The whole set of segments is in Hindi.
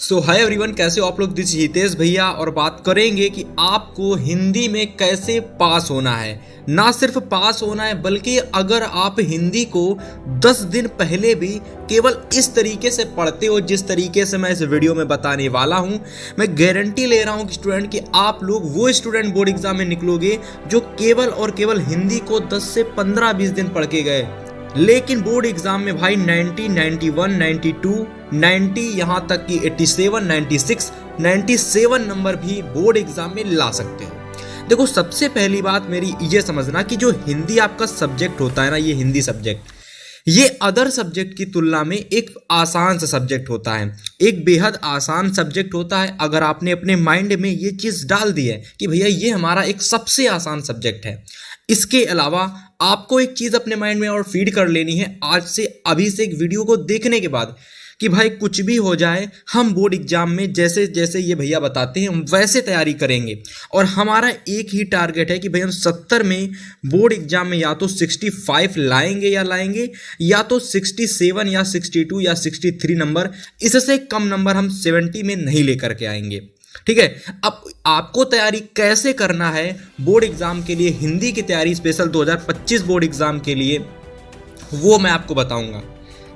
सो हाय एवरीवन, कैसे हो आप लोग। दिस हितेश भैया और बात करेंगे कि आपको हिंदी में कैसे पास होना है। ना सिर्फ पास होना है बल्कि अगर आप हिंदी को 10 दिन पहले भी केवल इस तरीके से पढ़ते हो जिस तरीके से मैं इस वीडियो में बताने वाला हूं, मैं गारंटी ले रहा हूं कि स्टूडेंट कि आप लोग वो स्टूडेंट बोर्ड एग्जाम में निकलोगे जो केवल और केवल हिंदी को 10 से 15-20 दिन पढ़ के गए, लेकिन बोर्ड एग्जाम में भाई 90, 91, 92, 90 यहाँ तक कि 87, 96, 97 नंबर भी बोर्ड एग्जाम में ला सकते हो। देखो, सबसे पहली बात मेरी ये समझना कि जो हिंदी आपका सब्जेक्ट होता है ना, ये हिंदी सब्जेक्ट ये अदर सब्जेक्ट की तुलना में एक आसान सा सब्जेक्ट होता है, एक बेहद आसान सब्जेक्ट होता है। अगर आपने अपने माइंड में ये चीज़ डाल दी है कि भैया ये हमारा एक सबसे आसान सब्जेक्ट है, इसके अलावा आपको एक चीज़ अपने माइंड में और फीड कर लेनी है आज से, अभी से एक वीडियो को देखने के बाद, कि भाई कुछ भी हो जाए हम बोर्ड एग्जाम में जैसे जैसे ये भैया बताते हैं हम वैसे तैयारी करेंगे। और हमारा एक ही टारगेट है कि भाई हम 70 में बोर्ड एग्जाम में या तो 65 लाएंगे या तो 67 या 62 या 63 नंबर, इससे कम नंबर हम 70 में नहीं लेकर के आएंगे। ठीक है, अब आपको तैयारी कैसे करना है बोर्ड एग्जाम के लिए, हिंदी की तैयारी स्पेशल 2025 बोर्ड एग्जाम के लिए, वो मैं आपको बताऊंगा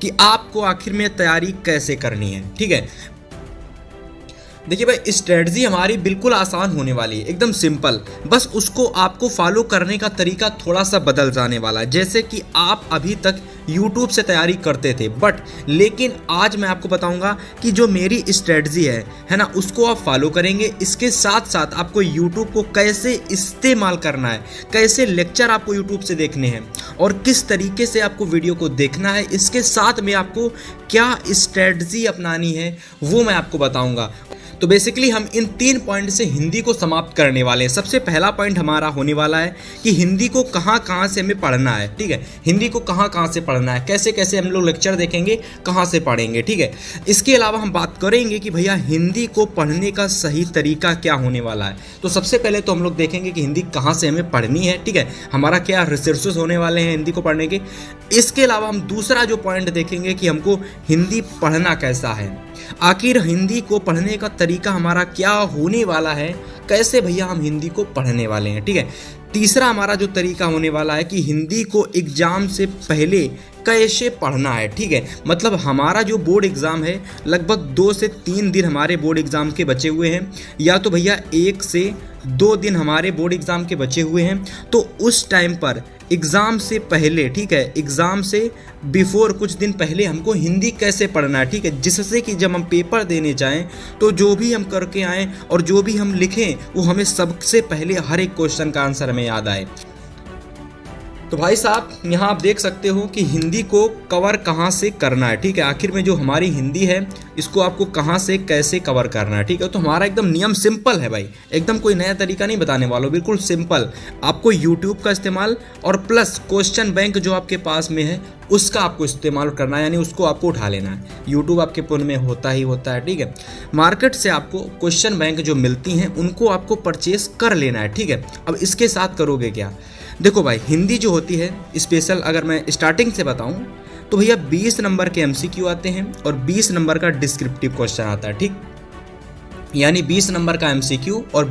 कि आपको आखिर में तैयारी कैसे करनी है। ठीक है, देखिए भाई, स्ट्रेटजी हमारी बिल्कुल आसान होने वाली है, एकदम सिंपल। बस उसको आपको फॉलो करने का तरीका थोड़ा सा बदल जाने वाला है। जैसे कि आप अभी तक YouTube से तैयारी करते थे, लेकिन आज मैं आपको बताऊंगा कि जो मेरी स्ट्रेटजी है ना, उसको आप फॉलो करेंगे। इसके साथ साथ आपको YouTube को कैसे इस्तेमाल करना है, कैसे लेक्चर आपको YouTube से देखने हैं और किस तरीके से आपको वीडियो को देखना है, इसके साथ में आपको क्या स्ट्रेटजी अपनानी है वो मैं आपको बताऊंगा। तो बेसिकली हम इन 3 पॉइंट से हिंदी को समाप्त करने वाले हैं। सबसे पहला पॉइंट हमारा होने वाला है कि हिंदी को कहाँ से हमें पढ़ना है। ठीक है, हिंदी को कहाँ से पढ़ना है, कैसे कैसे हम लोग लेक्चर देखेंगे, कहाँ से पढ़ेंगे। ठीक है, इसके अलावा हम बात करेंगे कि भैया हिंदी को पढ़ने का सही तरीका क्या होने वाला है। तो सबसे पहले तो हम लोग देखेंगे कि हिंदी कहाँ से हमें पढ़नी है। ठीक है, हमारा क्या रिसोर्सेज होने वाले हैं हिंदी को पढ़ने के। इसके अलावा हम दूसरा जो पॉइंट देखेंगे कि हमको हिंदी पढ़ना कैसा है, आखिर हिंदी को पढ़ने का तरीका हमारा क्या होने वाला है, कैसे भैया हम हिंदी को पढ़ने वाले हैं। ठीक है, तीसरा हमारा जो तरीका होने वाला है कि हिंदी को एग्जाम से पहले कैसे पढ़ना है। ठीक है, मतलब हमारा जो बोर्ड एग्ज़ाम है लगभग 2 से 3 दिन हमारे बोर्ड एग्ज़ाम के बचे हुए हैं, या तो भैया 1 से 2 दिन हमारे बोर्ड एग्ज़ाम के बचे हुए हैं। तो उस टाइम पर एग्ज़ाम से पहले, ठीक है, एग्ज़ाम से बिफोर कुछ दिन पहले हमको हिंदी कैसे पढ़ना है। ठीक है, जिससे कि जब हम पेपर देने जाएं तो जो भी हम करके आएँ और जो भी हम लिखें वो हमें सबसे पहले हर एक क्वेश्चन का आंसर हमें याद आए। तो भाई साहब, यहाँ आप देख सकते हो कि हिंदी को कवर कहाँ से करना है। ठीक है, आखिर में जो हमारी हिंदी है इसको आपको कहाँ से कैसे कवर करना है। ठीक है, तो हमारा एकदम नियम सिंपल है भाई, एकदम कोई नया तरीका नहीं बताने वाला, बिल्कुल सिंपल। आपको YouTube का इस्तेमाल और प्लस क्वेश्चन बैंक जो आपके पास में है उसका आपको इस्तेमाल करना है, यानी उसको आपको उठा लेना है। YouTube आपके फ़ोन में होता ही होता है। ठीक है, मार्केट से आपको क्वेश्चन बैंक जो मिलती हैं उनको आपको परचेस कर लेना है। ठीक है, अब इसके साथ करोगे क्या, देखो भाई, हिंदी जो होती है स्पेशल, अगर मैं स्टार्टिंग से बताऊं तो भैया 20 नंबर के MCQ आते हैं और 20 नंबर का डिस्क्रिप्टिव क्वेश्चन आता है। ठीक, यानी 20 नंबर का MCQ और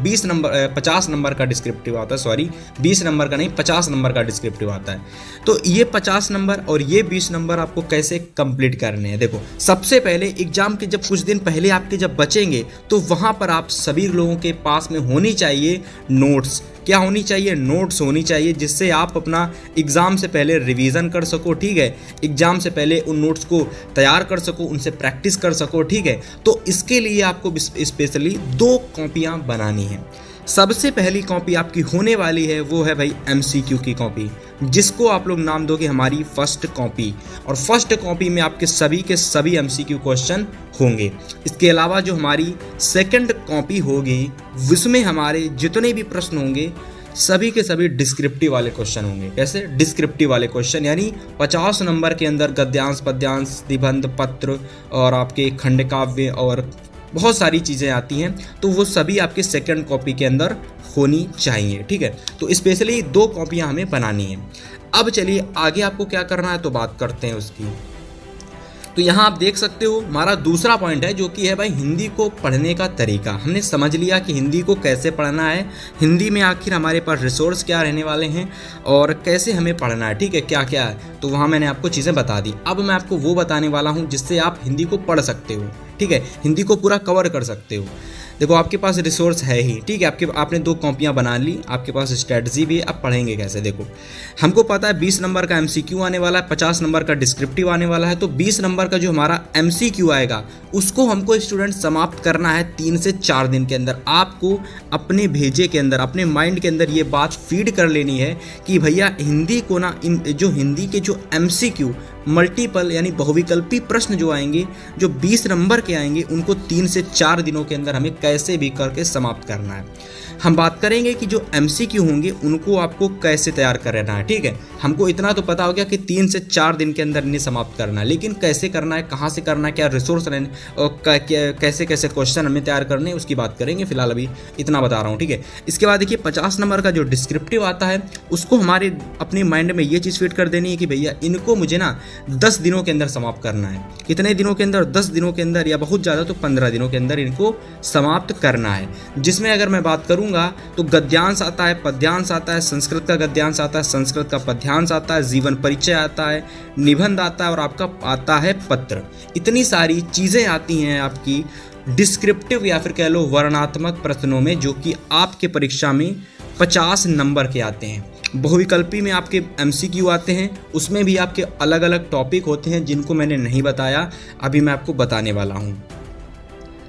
50 नंबर का डिस्क्रिप्टिव आता है। सॉरी, 20 नंबर का नहीं, 50 नंबर का डिस्क्रिप्टिव आता है। तो ये 50 नंबर और ये 20 नंबर आपको कैसे कंप्लीट करने हैं। देखो, सबसे पहले एग्जाम के जब कुछ दिन पहले आपके जब बचेंगे तो वहाँ पर आप सभी लोगों के पास में होनी चाहिए नोट्स। क्या होनी चाहिए, नोट्स होनी चाहिए, जिससे आप अपना एग्ज़ाम से पहले रिवीजन कर सको। ठीक है, एग्ज़ाम से पहले उन नोट्स को तैयार कर सको, उनसे प्रैक्टिस कर सको। ठीक है, तो इसके लिए आपको स्पेशली 2 कॉपियाँ बनानी हैं। सबसे पहली कॉपी आपकी होने वाली है वो है भाई MCQ की कॉपी, जिसको आप लोग नाम दोगे हमारी फर्स्ट कॉपी। और फर्स्ट कॉपी में आपके सभी के सभी MCQ क्वेश्चन होंगे। इसके अलावा जो हमारी सेकंड कॉपी होगी उसमें हमारे जितने भी प्रश्न होंगे सभी के सभी डिस्क्रिप्टिव वाले क्वेश्चन होंगे। कैसे डिस्क्रिप्टिव वाले क्वेश्चन, यानी 50 नंबर के अंदर गद्यांश, पद्यांश, निबंध, पत्र और आपके खंड काव्य और बहुत सारी चीज़ें आती हैं, तो वो सभी आपके सेकंड कॉपी के अंदर होनी चाहिए। ठीक है, तो स्पेशली 2 कॉपियाँ हमें बनानी है। अब चलिए आगे आपको क्या करना है तो बात करते हैं उसकी। तो यहाँ आप देख सकते हो हमारा दूसरा पॉइंट है जो कि है भाई हिंदी को पढ़ने का तरीका। हमने समझ लिया कि हिंदी को कैसे पढ़ना है, हिंदी में आखिर हमारे पास रिसोर्स क्या रहने वाले हैं और कैसे हमें पढ़ना है, ठीक है, क्या क्या है। तो वहाँ मैंने आपको चीज़ें बता दी। अब मैं आपको वो बताने वाला हूँ जिससे आप हिंदी को पढ़ सकते हो, ठीक है, हिंदी को पूरा कवर कर सकते हो। देखो आपके पास रिसोर्स है ही, ठीक है, आपने 2 कॉपियाँ बना ली, आपके पास स्ट्रेटजी भी है। अब पढ़ेंगे कैसे? देखो हमको पता है 20 नंबर का MCQ आने वाला है, 50 नंबर का डिस्क्रिप्टिव आने वाला है। तो 20 नंबर का जो हमारा MCQ आएगा उसको हमको स्टूडेंट समाप्त करना है 3 से 4 दिन के अंदर। आपको अपने भेजे के अंदर, अपने माइंड के अंदर ये बात फीड कर लेनी है कि भैया हिंदी को ना, जो हिंदी के जो MCQ मल्टीपल यानी बहुविकल्पी प्रश्न जो आएंगे, जो 20 नंबर के आएंगे, उनको 3 से 4 दिनों के अंदर हमें कैसे भी करके समाप्त करना है। हम बात करेंगे कि जो MCQ होंगे उनको आपको कैसे तैयार करना है, ठीक है। हमको इतना तो पता हो गया कि 3 से 4 दिन के अंदर इन्हें समाप्त करना है, लेकिन कैसे करना है, कहाँ से करना है, क्या रिसोर्स रहने और कैसे कैसे क्वेश्चन हमें तैयार करने हैं उसकी बात करेंगे। फिलहाल अभी इतना बता रहा हूँ, ठीक है। इसके बाद देखिए 50 नंबर का जो डिस्क्रिप्टिव आता है उसको हमारे अपने माइंड में ये चीज़ फिट कर देनी है कि भैया इनको मुझे ना 10 दिनों के अंदर समाप्त करना है। कितने दिनों के अंदर? 10 दिनों के अंदर, या बहुत ज़्यादा तो 15 दिनों के अंदर इनको समाप्त करना है। जिसमें अगर मैं बात करूँगा तो गद्यांश आता है, पद्यांश आता है, संस्कृत का गद्यांश आता है, संस्कृत का पद्यांश आता है, जीवन परिचय आता है, निबंध आता है और आपका आता है पत्र। इतनी सारी चीज़ें आती हैं आपकी डिस्क्रिप्टिव या फिर कह लो वर्णनात्मक प्रश्नों में, जो कि आपके परीक्षा में 50 नंबर के आते हैं। बहुविकल्पी में आपके MCQ आते हैं, उसमें भी आपके अलग अलग टॉपिक होते हैं जिनको मैंने नहीं बताया, अभी मैं आपको बताने वाला हूँ।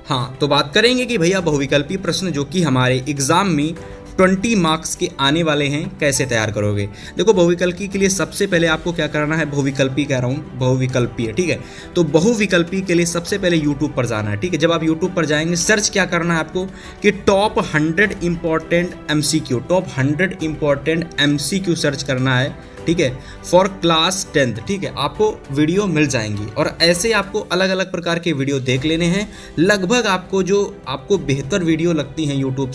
हाँ, तो बात करेंगे कि भैया बहुविकल्पी प्रश्न जो कि हमारे एग्ज़ाम में 20 मार्क्स के आने वाले हैं, कैसे तैयार करोगे? देखो बहुविकल्पी के लिए सबसे पहले आपको क्या करना है, बहुविकल्पी कह रहा हूँ, बहुविकल्पी है, ठीक है। तो बहुविकल्पी के लिए सबसे पहले YouTube पर जाना है, ठीक है। जब आप YouTube पर जाएंगे, सर्च क्या करना है आपको कि top 100 important MCQ, top 100 important MCQ search करना है, ठीक है, फॉर क्लास 10th, ठीक है। आपको वीडियो मिल जाएंगी और ऐसे आपको अलग अलग प्रकार के वीडियो देख लेने हैं। लगभग आपको जो आपको बेहतर वीडियो लगती हैं यूट्यूब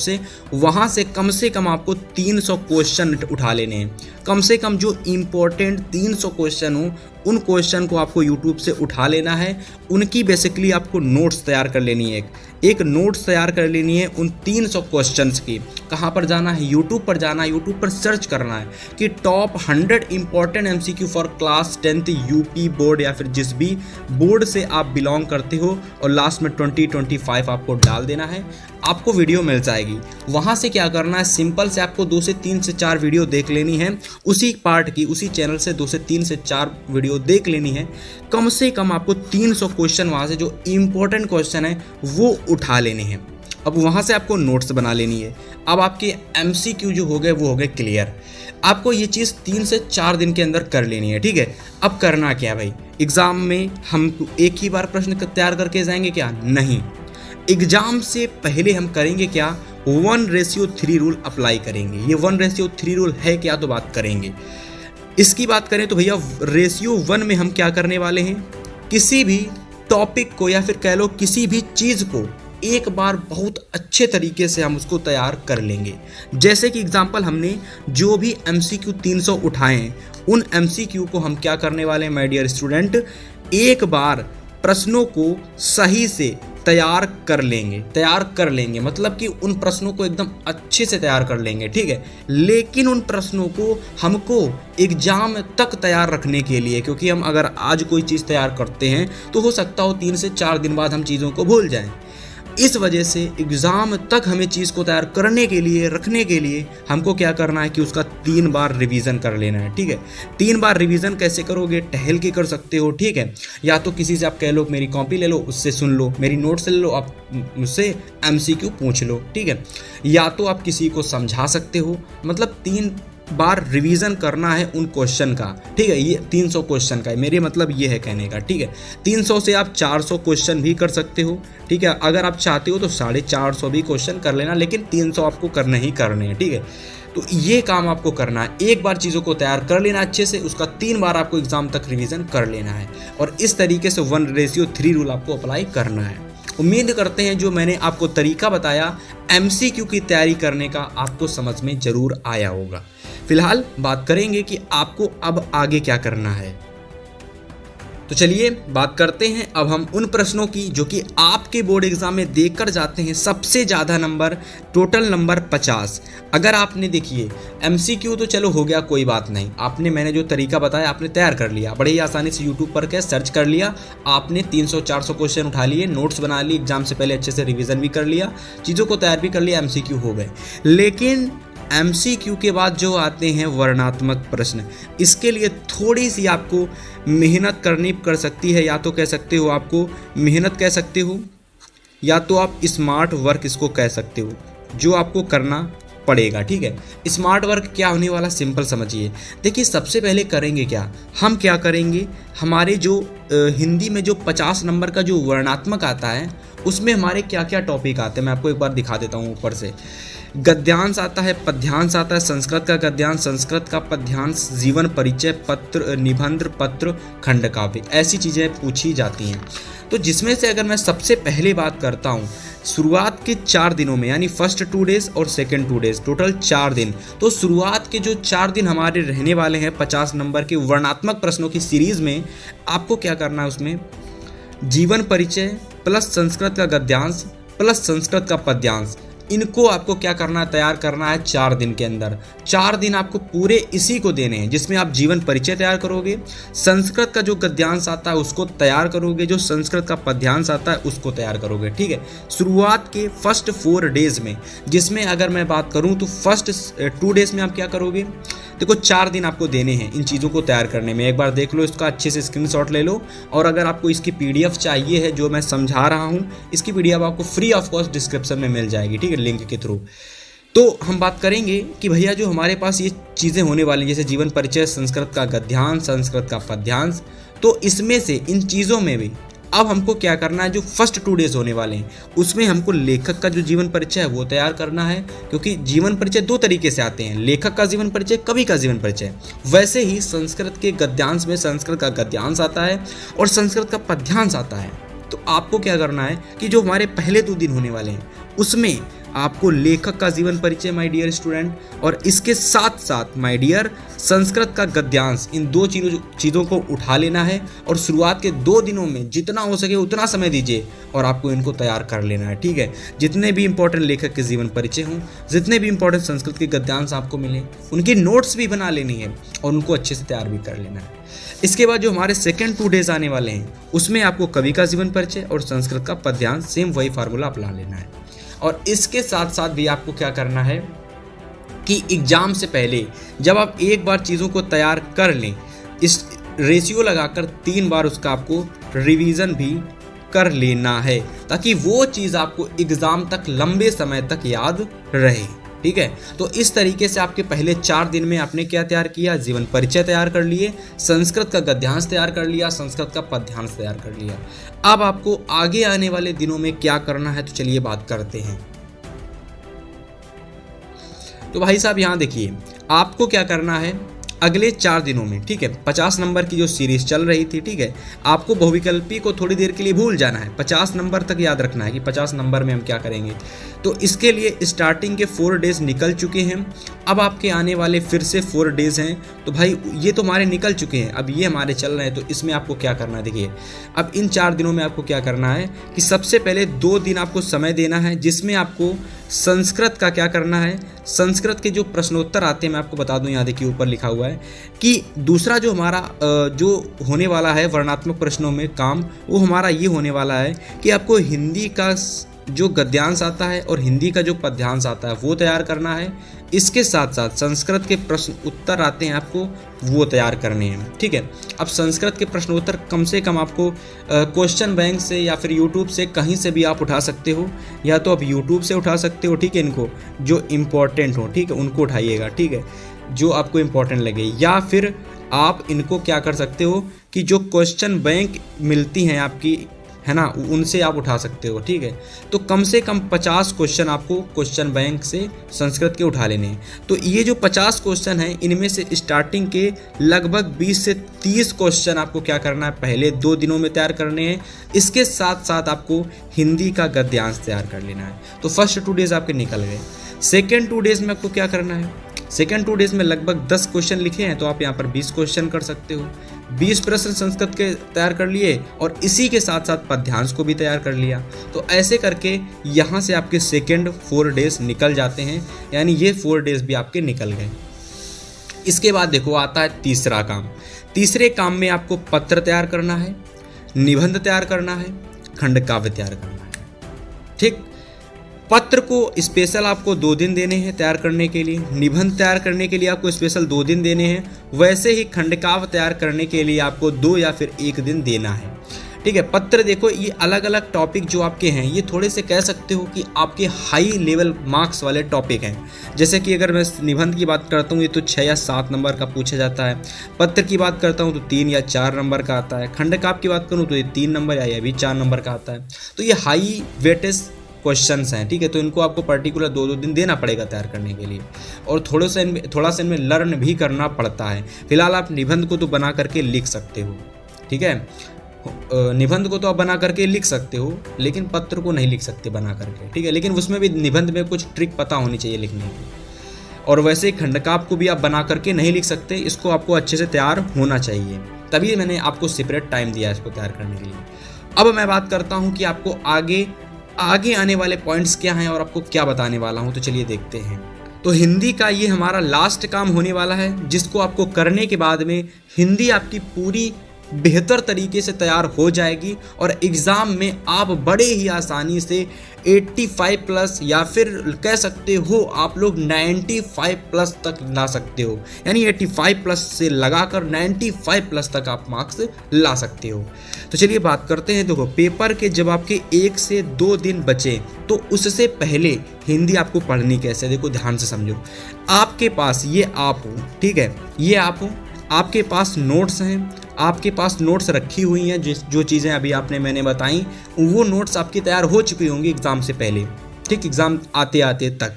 से कम आपको 300 क्वेश्चन उठा लेने हैं। कम से कम जो इम्पोर्टेंट 300 क्वेश्चन हो उन क्वेश्चन को आपको यूट्यूब से उठा लेना है। उनकी बेसिकली आपको नोट्स तैयार कर लेनी है, एक नोट्स तैयार कर लेनी है उन 300 क्वेश्चंस की। कहाँ पर जाना है? यूट्यूब पर जाना है। यूट्यूब पर सर्च करना है कि top 100 important MCQ for class 10th UP board, या फिर जिस भी बोर्ड से आप बिलोंग करते हो, और लास्ट में 2025 आपको डाल देना है, आपको वीडियो मिल जाएगी। वहाँ से क्या करना है, सिंपल से आपको 2 से 3 से 4 वीडियो देख लेनी है उसी पार्ट की, उसी चैनल से 2 से 3 से 4 वीडियो देख लेनी है। कम से कम आपको 300 क्वेश्चन वहाँ से जो इम्पोर्टेंट क्वेश्चन है वो उठा लेने हैं। अब वहाँ से आपको नोट्स बना लेनी है। अब आपके MCQ जो हो गए वो हो गए क्लियर। आपको ये चीज़ 3 से 4 दिन के अंदर कर लेनी है, ठीक है। अब करना क्या भाई, एग्ज़ाम में हम एक ही बार प्रश्न तैयार करके जाएंगे क्या? नहीं, एग्ज़ाम से पहले हम करेंगे क्या, 1:3 रूल अप्लाई करेंगे। ये 1:3 रूल है क्या, तो बात करेंगे। इसकी बात करें तो भैया रेशियो 1 में हम क्या करने वाले हैं, किसी भी टॉपिक को या फिर कह लो किसी भी चीज़ को एक बार बहुत अच्छे तरीके से हम उसको तैयार कर लेंगे। जैसे कि एग्जांपल हमने जो भी MCQ 300 उठाए हैं, उन MCQ को हम क्या करने वाले हैं माय डियर स्टूडेंट, एक बार प्रश्नों को सही से तैयार कर लेंगे, मतलब कि उन प्रश्नों को एकदम अच्छे से तैयार कर लेंगे, ठीक है। लेकिन उन प्रश्नों को हमको एग्जाम तक तैयार रखने के लिए, क्योंकि हम अगर आज कोई चीज़ तैयार करते हैं तो हो सकता हो 3 से 4 दिन बाद हम चीज़ों को भूल जाएं। इस वजह से एग्ज़ाम तक हमें चीज़ को तैयार करने के लिए, रखने के लिए हमको क्या करना है कि उसका 3 बार रिवीजन कर लेना है, ठीक है। 3 बार रिवीजन कैसे करोगे, टहल के कर सकते हो, ठीक है। या तो किसी से आप कह लो मेरी कॉपी ले लो, उससे सुन लो, मेरी नोट्स ले लो, आप मुझसे MCQ पूछ लो, ठीक है। या तो आप किसी को समझा सकते हो, मतलब 3 बार रिवीजन करना है उन क्वेश्चन का, ठीक है। ये 300 क्वेश्चन का है, मेरे मतलब ये है कहने का, ठीक है। 300 से आप 400 क्वेश्चन भी कर सकते हो, ठीक है। अगर आप चाहते हो तो 450 भी क्वेश्चन कर लेना, लेकिन 300 आपको करने ही करने हैं, ठीक है। तो ये काम आपको करना है, एक बार चीज़ों को तैयार कर लेना अच्छे से, उसका 3 बार आपको एग्जाम तक रिवीजन कर लेना है, और इस तरीके से 1:3 रूल आपको अप्लाई करना है। उम्मीद करते हैं जो मैंने आपको तरीका बताया MCQ की तैयारी करने का आपको समझ में ज़रूर आया होगा। फिलहाल बात करेंगे कि आपको अब आगे क्या करना है। तो चलिए बात करते हैं अब हम उन प्रश्नों की जो कि आपके बोर्ड एग्जाम में देकर जाते हैं सबसे ज़्यादा नंबर, टोटल नंबर 50। अगर आपने देखिए MCQ तो चलो हो गया, कोई बात नहीं, आपने मैंने जो तरीका बताया आपने तैयार कर लिया, बड़े ही आसानी से यूट्यूब पर क्या सर्च कर लिया, आपने 300-400 क्वेश्चन उठा लिए, नोट्स बना लिए, एग्जाम से पहले अच्छे से रिविजन भी कर लिया, चीज़ों को तैयार भी कर लिया, MCQ हो गए। लेकिन MCQ के बाद जो आते हैं वर्णनात्मक प्रश्न, इसके लिए थोड़ी सी आपको मेहनत करनी कर सकती है, या तो कह सकते हो आपको मेहनत कह सकते हो, या तो आप स्मार्ट वर्क इसको कह सकते हो, जो आपको करना पड़ेगा। ठीक है, स्मार्ट वर्क क्या होने वाला, सिंपल समझिए। देखिए सबसे पहले करेंगे क्या, हम क्या करेंगे, हमारे जो हिंदी में जो 50 नंबर का जो वर्णनात्मक आता है उसमें हमारे क्या क्या टॉपिक आते हैं, मैं आपको एक बार दिखा देता हूँ ऊपर से। गद्यांश आता है, पद्यांश आता है, संस्कृत का गद्यांश, संस्कृत का पद्यांश, जीवन परिचय, पत्र, निबंध, पत्र, खंडकाव्य, ऐसी चीज़ें पूछी जाती हैं। तो जिसमें से अगर मैं सबसे पहले बात करता हूँ, शुरुआत के 4 दिनों में, यानी फर्स्ट 2 डेज और सेकंड 2 डेज, टोटल 4 दिन। तो शुरुआत के जो 4 दिन हमारे रहने वाले हैं 50 नंबर के वर्णनात्मक प्रश्नों की सीरीज़ में, आपको क्या करना है, उसमें जीवन परिचय प्लस संस्कृत का गद्यांश प्लस संस्कृत का पद्यांश, इनको आपको क्या करना है, तैयार करना है 4 दिन के अंदर। 4 दिन आपको पूरे इसी को देने हैं, जिसमें आप जीवन परिचय तैयार करोगे, संस्कृत का जो गद्यांश आता है उसको तैयार करोगे, जो संस्कृत का पद्यांश आता है उसको तैयार करोगे। ठीक है, शुरुआत के फर्स्ट 4 डेज में, जिसमें अगर मैं बात करूं तो फर्स्ट 2 डेज में आप क्या करोगे, देखो 4 दिन आपको देने हैं इन चीज़ों को तैयार करने में। एक बार देख लो, इसका अच्छे से स्क्रीनशॉट ले लो, और अगर आपको इसकी PDF चाहिए है जो मैं समझा रहा हूँ, इसकी PDF आपको फ्री ऑफ कॉस्ट डिस्क्रिप्शन में मिल जाएगी, ठीक है, लिंक के थ्रू। तो हम बात करेंगे कि भैया जो हमारे पास ये चीज़ें होने वाली, जैसे जीवन परिचय, संस्कृत का गद्यांश, संस्कृत का पद्यांश, तो इसमें से इन चीज़ों में भी अब हमको क्या करना है, जो फर्स्ट 2 डेज होने वाले हैं उसमें हमको लेखक का जो जीवन परिचय है वो तैयार करना है, क्योंकि जीवन परिचय 2 तरीके से आते हैं, लेखक का जीवन परिचय, कवि का जीवन परिचय। वैसे ही संस्कृत के गद्यांश में संस्कृत का गद्यांश आता है और संस्कृत का पद्यांश आता है। तो आपको क्या करना है कि जो हमारे पहले 2 दिन होने वाले हैं उसमें आपको लेखक का जीवन परिचय माय डियर स्टूडेंट, और इसके साथ साथ माय डियर संस्कृत का गद्यांश, इन 2 चीज़ों को उठा लेना है, और शुरुआत के 2 दिनों में जितना हो सके उतना समय दीजिए और आपको इनको तैयार कर लेना है। ठीक है, जितने भी इंपॉर्टेंट लेखक के जीवन परिचय हों, जितने भी इंपॉर्टेंट संस्कृत के गद्यांश आपको मिले, उनकी नोट्स भी बना लेनी है और उनको अच्छे से तैयार भी कर लेना है। इसके बाद जो हमारे सेकेंड 2 डेज आने वाले हैं उसमें आपको कवि का जीवन परिचय और संस्कृत का पद्यांश, सेम वही फार्मूला अपना लेना है। और इसके साथ साथ भी आपको क्या करना है कि एग्ज़ाम से पहले जब आप एक बार चीज़ों को तैयार कर लें, इस रेशियो लगाकर 3 बार उसका आपको रिवीजन भी कर लेना है, ताकि वो चीज़ आपको एग्ज़ाम तक लंबे समय तक याद रहे। ठीक है, तो इस तरीके से आपके पहले 4 दिन में आपने क्या तैयार किया, जीवन परिचय तैयार कर लिए, संस्कृत का गद्यांश तैयार कर लिया, संस्कृत का पद्यांश तैयार कर लिया। अब आपको आगे आने वाले दिनों में क्या करना है, तो चलिए बात करते हैं। तो भाई साहब यहाँ देखिए, आपको क्या करना है अगले 4 दिनों में, ठीक है, 50 नंबर की जो सीरीज चल रही थी, ठीक है, आपको बहुविकल्पी को थोड़ी देर के लिए भूल जाना है, 50 नंबर तक याद रखना है कि 50 नंबर में हम क्या करेंगे। तो इसके लिए स्टार्टिंग के 4 डेज निकल चुके हैं, अब आपके आने वाले फिर से 4 डेज हैं। तो भाई ये तो हमारे निकल चुके हैं, अब ये हमारे चल रहे हैं। तो इसमें आपको क्या करना है, देखिए अब इन 4 दिनों में आपको क्या करना है कि सबसे पहले 2 दिन आपको समय देना है, जिसमें आपको संस्कृत का क्या करना है, संस्कृत के जो प्रश्नोत्तर आते हैं मैं आपको बता दूं, यहाँ देखिए ऊपर लिखा हुआ है कि दूसरा जो हमारा जो होने वाला है वर्णनात्मक प्रश्नों में काम, वो हमारा ये होने वाला है कि आपको हिंदी का जो गद्यांश आता है और हिंदी का जो पद्यांश आता है वो तैयार करना है। इसके साथ साथ संस्कृत के प्रश्न उत्तर आते हैं आपको, वो तैयार करने हैं। ठीक है, अब संस्कृत के प्रश्नोत्तर कम से कम आपको क्वेश्चन बैंक से या फिर यूट्यूब से कहीं से भी आप उठा सकते हो, या तो आप यूट्यूब से उठा सकते हो, ठीक है, इनको जो इम्पोर्टेंट हो, ठीक है, उनको उठाइएगा, ठीक है, जो आपको इम्पोर्टेंट लगे, या फिर आप इनको क्या कर सकते हो कि जो क्वेश्चन बैंक मिलती हैं आपकी, है ना, उनसे आप उठा सकते हो। ठीक है, तो कम से कम 50 क्वेश्चन आपको क्वेश्चन बैंक से संस्कृत के उठा लेने हैं। तो ये जो 50 क्वेश्चन हैं, इनमें से स्टार्टिंग के लगभग 20 से 30 क्वेश्चन आपको क्या करना है, पहले 2 दिनों में तैयार करने हैं। इसके साथ साथ आपको हिंदी का गद्यांश तैयार कर लेना है। तो फर्स्ट 2 डेज आपके निकल गए। सेकेंड 2 डेज में आपको क्या करना है, सेकेंड 2 डेज में लगभग 10 क्वेश्चन लिखे हैं, तो आप यहाँ पर 20 क्वेश्चन कर सकते हो। 20 प्रश्न संस्कृत के तैयार कर लिए और इसी के साथ साथ पद्यांश को भी तैयार कर लिया। तो ऐसे करके यहाँ से आपके सेकेंड 4 डेज निकल जाते हैं, यानी ये 4 डेज भी आपके निकल गए। इसके बाद देखो आता है तीसरा काम। तीसरे काम में आपको पत्र तैयार करना है, निबंध तैयार करना है, खंड काव्य तैयार करना है। ठीक, पत्र को स्पेशल आपको 2 दिन देने हैं तैयार करने के लिए, निबंध तैयार करने के लिए आपको स्पेशल 2 दिन देने हैं, वैसे ही खंड काव्य तैयार करने के लिए आपको 2 या फिर 1 दिन देना है। ठीक है, पत्र देखो ये अलग अलग टॉपिक जो आपके हैं ये थोड़े से कह सकते हो कि आपके हाई लेवल मार्क्स वाले टॉपिक हैं। जैसे कि अगर मैं निबंध की बात करता हूँ ये तो 6 या 7 नंबर का पूछा जाता है, पत्र की बात करता हूँ तो 3 या 4 नंबर का आता है, खंड काव्य की बात करूँ तो ये 3 नंबर या ये भी 4 नंबर का आता है। तो ये हाई वेटेज क्वेश्चंस हैं। ठीक है, तो इनको आपको पर्टिकुलर 2-2 दिन देना पड़ेगा तैयार करने के लिए, और थोड़ा सा इनमें लर्न भी करना पड़ता है। फिलहाल आप निबंध को तो बना करके लिख सकते हो। ठीक है, निबंध को तो आप बना करके लिख सकते हो, लेकिन पत्र को नहीं लिख सकते बना करके। ठीक है, लेकिन उसमें भी निबंध में कुछ ट्रिक पता होनी चाहिए लिखने की। और वैसे ही खंड काव्य को भी आप बना करके नहीं लिख सकते, इसको आपको अच्छे से तैयार होना चाहिए, तभी मैंने आपको सेपरेट टाइम दिया इसको तैयार करने के लिए। अब मैं बात करता हूँ कि आपको आगे आने वाले पॉइंट्स क्या हैं और आपको क्या बताने वाला हूँ, तो चलिए देखते हैं। तो हिंदी का ये हमारा लास्ट काम होने वाला है, जिसको आपको करने के बाद में हिंदी आपकी पूरी बेहतर तरीके से तैयार हो जाएगी और एग्ज़ाम में आप बड़े ही आसानी से 85 प्लस या फिर कह सकते हो आप लोग 95 प्लस तक ला सकते हो, यानी 85 प्लस से लगाकर 95 प्लस तक आप मार्क्स ला सकते हो। तो चलिए बात करते हैं। देखो, पेपर के जब आपके 1 से 2 दिन बचे तो उससे पहले हिंदी आपको पढ़नी कैसे, देखो ध्यान से समझो। आपके पास ये आप हो, ठीक है, ये आप हो, आपके पास नोट्स हैं, आपके पास नोट्स रखी हुई हैं, जो चीज़ें अभी मैंने बताई वो नोट्स आपकी तैयार हो चुकी होंगी एग्ज़ाम से पहले। ठीक, एग्ज़ाम आते आते तक।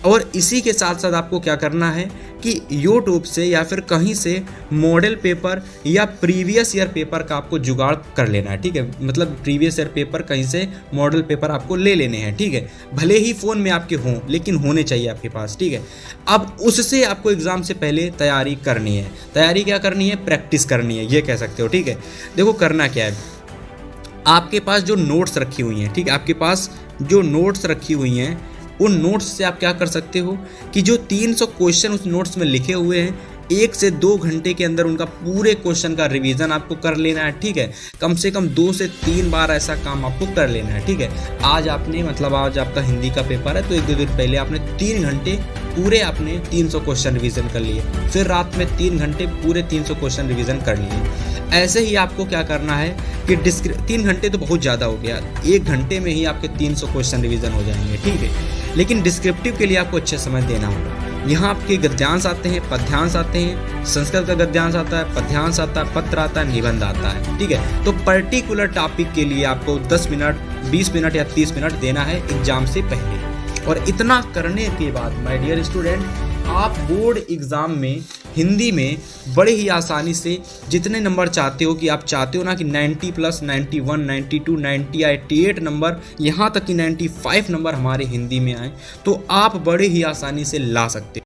और इसी के साथ साथ आपको क्या करना है कि यूट्यूब से या फिर कहीं से मॉडल पेपर या प्रीवियस ईयर पेपर का आपको जुगाड़ कर लेना है। ठीक है, मतलब प्रीवियस ईयर पेपर कहीं से मॉडल पेपर आपको ले लेने हैं। ठीक है, भले ही फ़ोन में आपके हों लेकिन होने चाहिए आपके पास। ठीक है, अब उससे आपको एग्ज़ाम से पहले तैयारी करनी है। तैयारी क्या करनी है, प्रैक्टिस करनी है, ये कह सकते हो। ठीक है, देखो करना क्या है, आपके पास जो नोट्स रखी हुई हैं, ठीक है, आपके पास जो नोट्स रखी हुई हैं उन नोट्स से आप क्या कर सकते हो कि जो 300 क्वेश्चन उस नोट्स में लिखे हुए हैं 1 से 2 घंटे के अंदर उनका पूरे क्वेश्चन का रिवीजन आपको कर लेना है। ठीक है, कम से कम 2 से 3 बार ऐसा काम आपको कर लेना है। ठीक है, आज आपका हिंदी का पेपर है तो 1-2 दिन पहले आपने 3 घंटे पूरे आपने 300 क्वेश्चन रिवीजन कर लिए, फिर रात में 3 घंटे पूरे 300 क्वेश्चन रिवीजन कर लिए। ऐसे ही आपको क्या करना है कि 3 घंटे तो बहुत ज़्यादा हो गया, 1 घंटे में ही आपके 300 क्वेश्चन रिवीजन हो जाएंगे। ठीक है, लेकिन डिस्क्रिप्टिव के लिए आपको अच्छे समय देना होगा। यहाँ आपके गद्यांश आते हैं, पद्यांश आते हैं, संस्कृत का गद्यांश आता है, पद्यांश आता है, पत्र आता है, निबंध आता है। ठीक है, तो पर्टिकुलर टॉपिक के लिए आपको 10 मिनट, 20 मिनट या 30 मिनट देना है एग्जाम से पहले। और इतना करने के बाद माय डियर स्टूडेंट, आप बोर्ड एग्ज़ाम में हिंदी में बड़े ही आसानी से जितने नंबर चाहते हो, कि आप चाहते हो ना कि 90 प्लस 91, 92, 90, 88 नंबर, यहाँ तक कि 95 नंबर हमारे हिंदी में आए, तो आप बड़े ही आसानी से ला सकते हो।